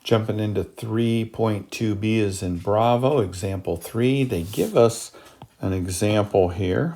Jumping into 3.2b is in Bravo, example 3. They give us an example here.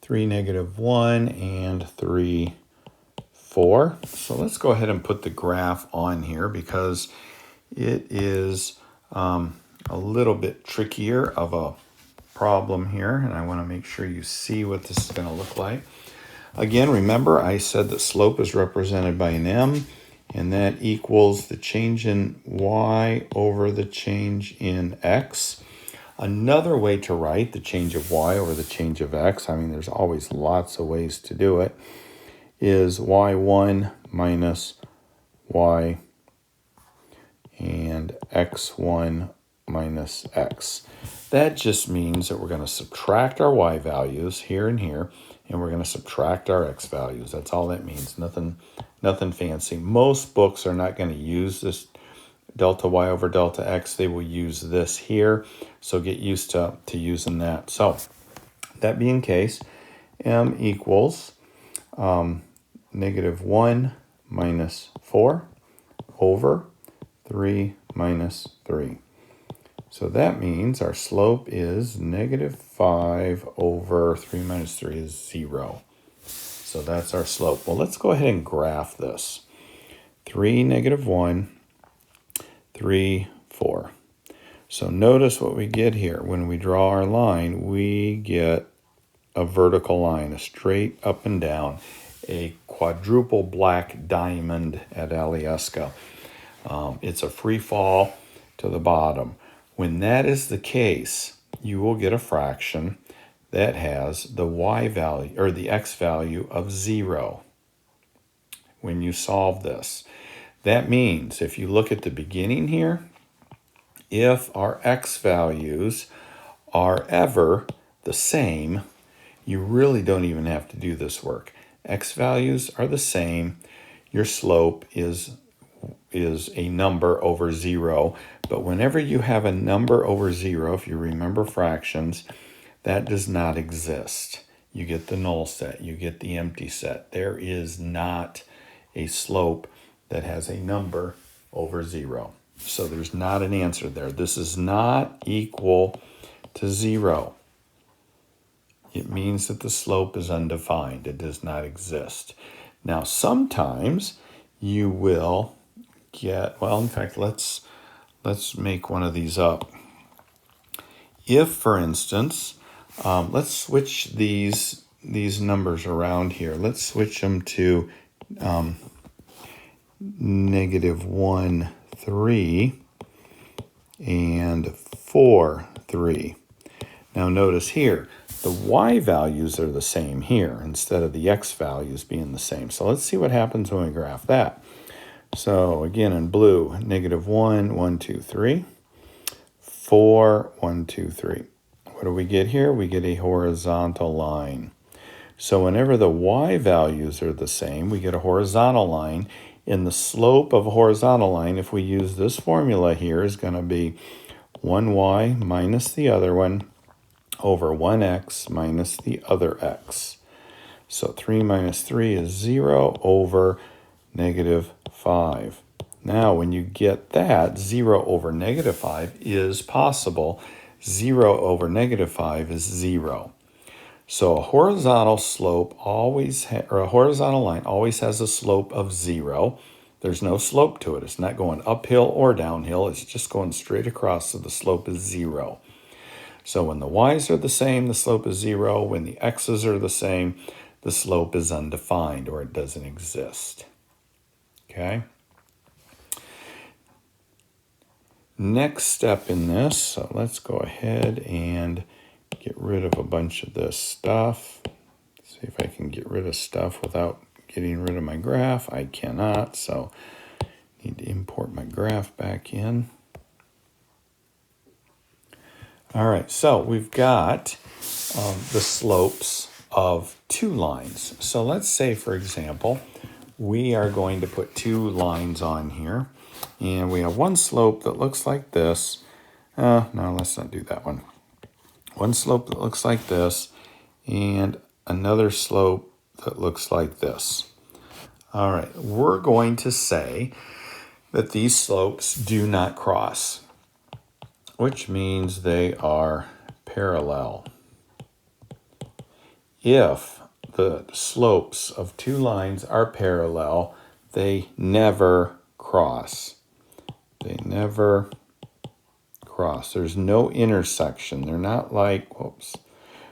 3, -1, and 3, 4. So let's go ahead and put the graph on here because it is a little bit trickier of a problem here, and I want to make sure you see what this is going to look like. Again, remember I said that slope is represented by an m, and that equals the change in y over the change in x. Another way to write the change of y over the change of x, I mean there's always lots of ways to do it, is y1 minus y and x1 minus x. That just means that we're going to subtract our y values here and here, and we're going to subtract our x values. That's all that means. Nothing fancy. Most books are not going to use this delta y over delta x. They will use this here. So get used to using that. So that being the case, m equals -1 minus 4 over 3 minus 3. So that means our slope is -5 over 3 minus 3 is 0. So that's our slope. Well, let's go ahead and graph this. 3, -1, 3, 4. So notice what we get here. When we draw our line, we get a vertical line, a straight up and down, a quadruple black diamond at Alyeska. It's a free fall to the bottom. When that is the case, you will get a fraction that has the y value or the x value of 0 when you solve this. That means if you look at the beginning here, if our x values are ever the same, you really don't even have to do this work. X values are the same. Your slope is a number over 0. But whenever you have a number over 0, if you remember fractions, that does not exist. You get the null set. You get the empty set. There is not a slope that has a number over 0. So there's not an answer there. This is not equal to 0. It means that the slope is undefined. It does not exist. Now, sometimes you will get, well, in fact, let's make one of these up. If, for instance, let's switch these numbers around here. Let's switch them to -1, 3 and 4, 3. Now notice here, the y values are the same here instead of the x values being the same. So let's see what happens when we graph that. So again in blue, -1, 1, 2, 3, 4, 1, 2, 3. What do we get here? We get a horizontal line. So whenever the y values are the same, we get a horizontal line. And the slope of a horizontal line, if we use this formula here, is going to be 1y minus the other one over 1x minus the other x. So 3 minus 3 is 0 over -5. Now, when you get that, 0 over -5 is possible. 0 over -5 is 0. So a horizontal slope or a horizontal line always has a slope of 0. There's no slope to it. It's not going uphill or downhill. It's just going straight across, so the slope is 0. So when the y's are the same, the slope is 0. When the x's are the same, the slope is undefined or it doesn't exist. Okay? Next step in this, so let's go ahead and get rid of a bunch of this stuff. See if I can get rid of stuff without getting rid of my graph. I cannot, so I need to import my graph back in. All right, so we've got the slopes of two lines. So let's say, for example, we are going to put two lines on here, and we have one slope that looks like this. No, let's not do that one. One slope that looks like this, and another slope that looks like this. All right, we're going to say that these slopes do not cross, which means they are parallel. If the slopes of two lines are parallel, they never cross. They never cross. There's no intersection. They're not like,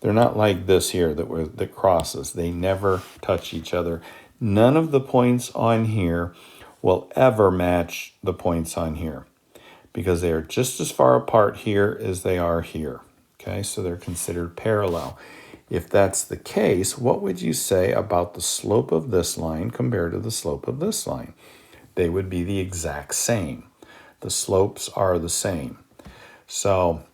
they're not like this here that crosses. They never touch each other. None of the points on here will ever match the points on here because they are just as far apart here as they are here. Okay, so they're considered parallel. If that's the case, what would you say about the slope of this line compared to the slope of this line? They would be the exact same. The slopes are the same. So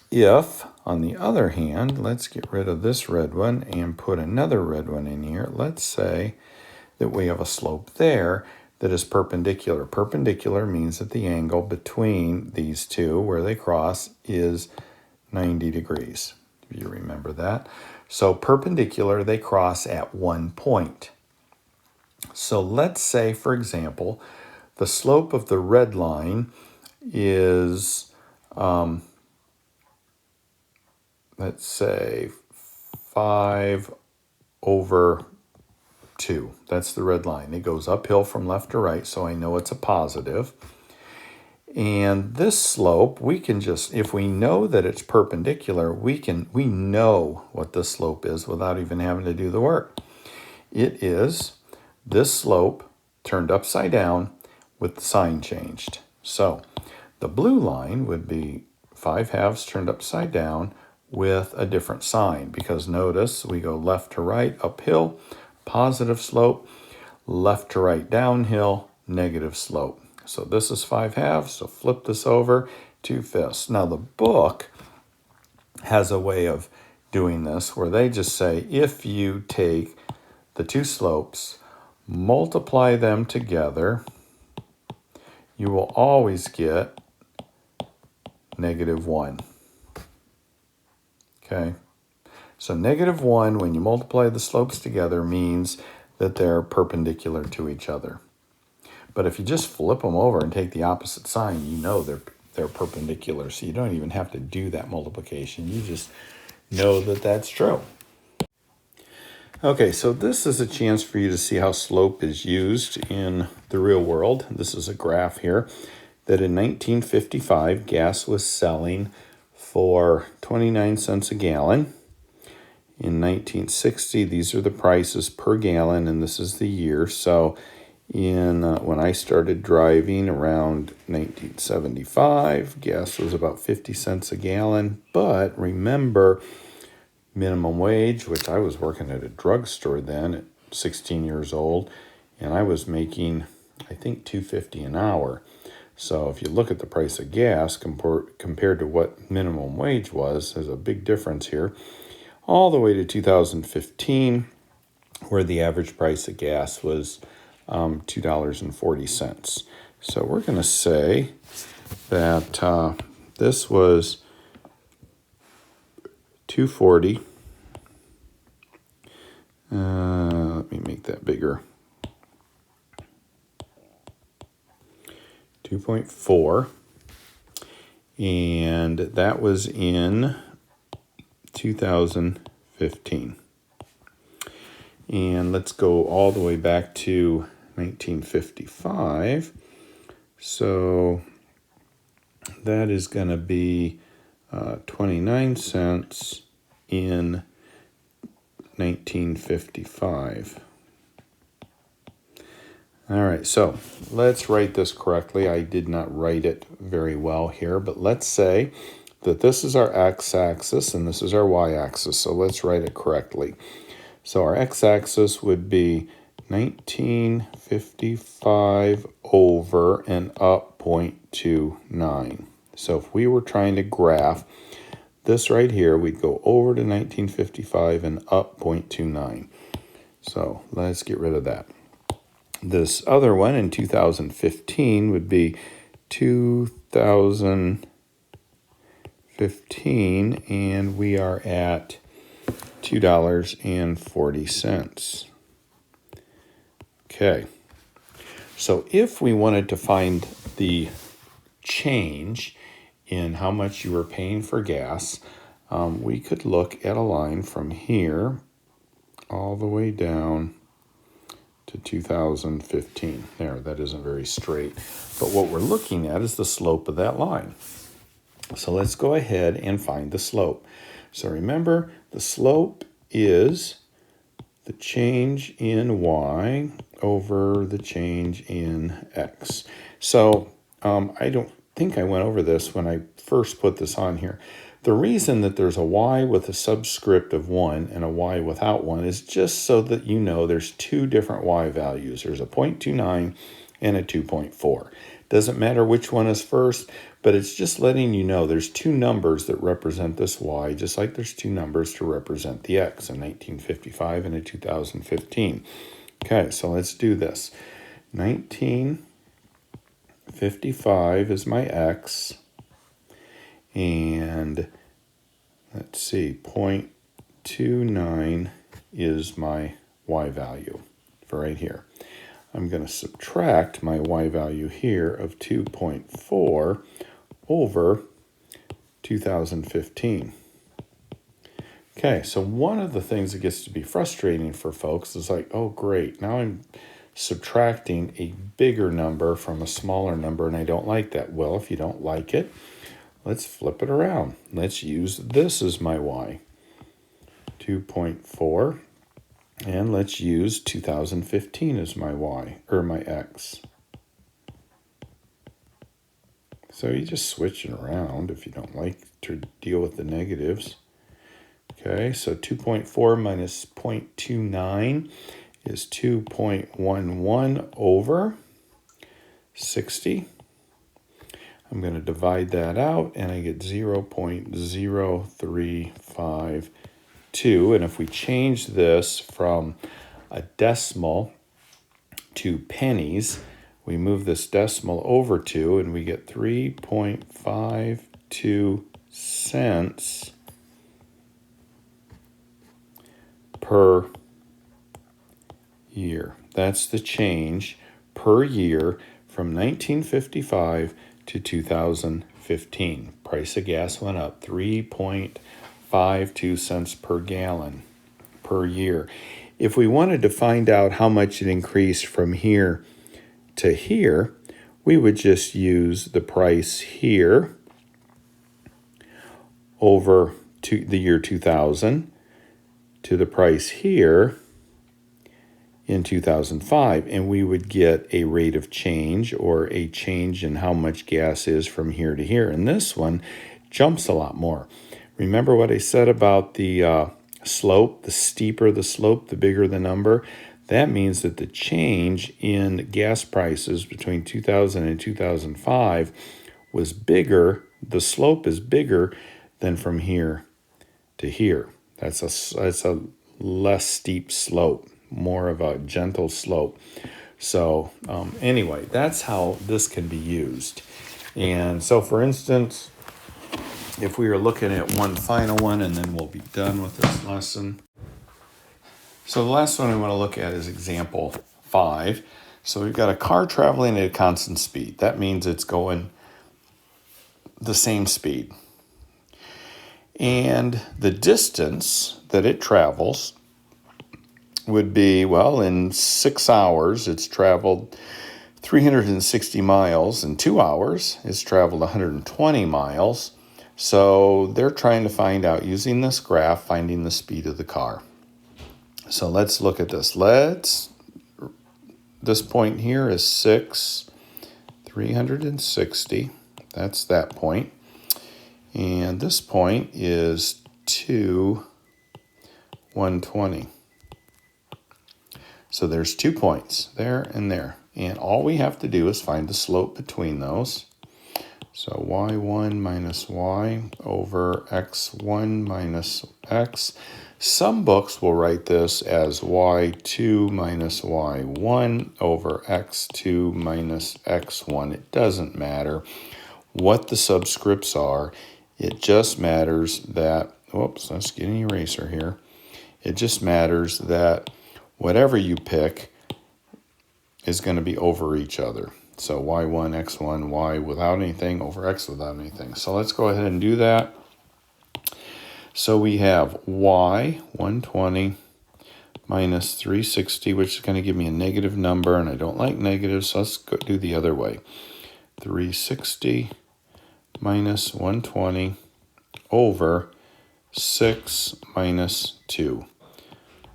if, on the other hand, let's get rid of this red one and put another red one in here. Let's say that we have a slope there that is perpendicular. Perpendicular means that the angle between these two, where they cross, is 90 degrees. If you remember that. So perpendicular, they cross at one point. So let's say, for example, the slope of the red line is, let's say, 5/2. That's the red line. It goes uphill from left to right, so I know it's a positive. And this slope, we can just, if we know that it's perpendicular, we know what this slope is without even having to do the work. It is this slope turned upside down with the sign changed. So the blue line would be 5/2 turned upside down with a different sign, because notice we go left to right uphill, positive slope, left to right downhill, negative slope. So this is 5/2, so flip this over, 2/5. Now the book has a way of doing this where they just say if you take the two slopes, multiply them together, you will always get -1. Okay, so -1 when you multiply the slopes together means that they're perpendicular to each other. But if you just flip them over and take the opposite sign, you know they're perpendicular, so you don't even have to do that multiplication. You just know that that's true. Okay, so this is a chance for you to see how slope is used in the real world. This is a graph here that in 1955, gas was selling for 29 cents a gallon. In 1960, these are the prices per gallon, and this is the year. So when I started driving around 1975, gas was about 50 cents a gallon. But remember, minimum wage, which I was working at a drugstore then at 16 years old, and I was making, I think, $2.50 an hour. So if you look at the price of gas compared to what minimum wage was, there's a big difference here. All the way to 2015, where the average price of gas was $2.40. So we're going to say that this was $2.40. Let me make that bigger. 2.4. And that was in 2015. And let's go all the way back to 1955. So that is going to be 29 cents in 1955. All right, so let's write this correctly. I did not write it very well here, but let's say that this is our x-axis and this is our y-axis. So let's write it correctly. So our x-axis would be 1955 over and up 0.29. So if we were trying to graph this right here, we'd go over to 1955 and up 0.29. So let's get rid of that. This other one in 2015 would be 2015, and we are at $2.40. Okay, So if we wanted to find the change in how much you were paying for gas, we could look at a line from here all the way down to 2015. There, that isn't very straight. But what we're looking at is the slope of that line. So let's go ahead and find the slope. So remember, the slope is the change in y over the change in x. So I don't think I went over this when I first put this on here. The reason that there's a y with a subscript of 1 and a y without 1 is just so that you know there's two different y values. There's a 0.29 and a 2.4. Doesn't matter which one is first, but it's just letting you know there's two numbers that represent this y, just like there's two numbers to represent the x, a 1955 and a 2015. Okay, so let's do this. 1955 is my x, and let's see, 0.29 is my y value for right here. I'm going to subtract my y value here of 2.4 over 2015. Okay, so one of the things that gets to be frustrating for folks is like, oh great, now I'm subtracting a bigger number from a smaller number and I don't like that. Well, if you don't like it, let's flip it around. Let's use this as my y, 2.4. And let's use 2015 as my y, or my x. So you just switch it around if you don't like to deal with the negatives. Okay, so 2.4 minus 0.29 is 2.11 over 60. I'm going to divide that out, and I get 0.0352. And if we change this from a decimal to pennies, we move this decimal over 2, and we get 3.52 cents per year. That's the change per year from 1955 to 2015. Price of gas went up 3.52 cents per gallon per year. If we wanted to find out how much it increased from here to here, we would just use the price here over to the year 2000 to the price here in 2005, and we would get a rate of change or a change in how much gas is from here to here. And this one jumps a lot more. Remember what I said about the slope? The steeper the slope, the bigger the number. That means that the change in gas prices between 2000 and 2005 was bigger. The slope is bigger than from here to here. That's a less steep slope, more of a gentle slope. So anyway, that's how this can be used. And so for instance, if we were looking at one final one, and then we'll be done with this lesson. So the last one we want to look at is example 5. So we've got a car traveling at a constant speed. That means it's going the same speed. And the distance that it travels would be, well, in 6 hours, it's traveled 360 miles. In 2 hours, it's traveled 120 miles. So they're trying to find out, using this graph, finding the speed of the car. So let's look at this. This point here is 360. That's that point. And this point is 120. So there's 2 points, there and there. And all we have to do is find the slope between those. So y1 minus y over x1 minus x. Some books will write this as y2 minus y1 over x2 minus x1. It doesn't matter what the subscripts are. It just matters that, whoops, let's get an eraser here. It just matters that whatever you pick, is going to be over each other. So y1, x1, y without anything over x without anything. So let's go ahead and do that. So we have y, 120, minus 360, which is going to give me a negative number, and I don't like negatives, so let's go do the other way. 360 minus 120 over 6 minus 2,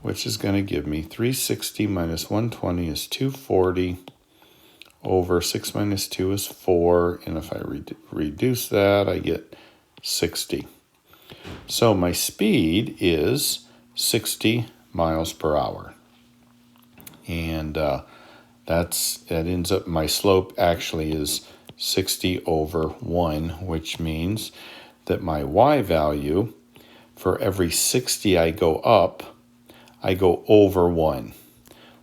which is going to give me 360 minus 120 is 240 over 6 minus 2 is 4, and if I reduce that, I get 60. So my speed is 60 miles per hour. And that ends up, my slope actually is 60 over 1, which means that my y value, for every 60 I go up, I go over 1.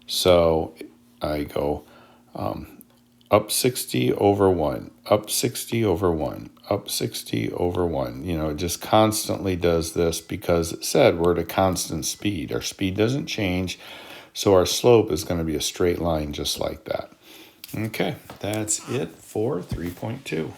So I go up 60 over 1, up 60 over 1, up 60 over 1. You know, it just constantly does this because it said we're at a constant speed. Our speed doesn't change, so our slope is going to be a straight line just like that. Okay, that's it for 3.2.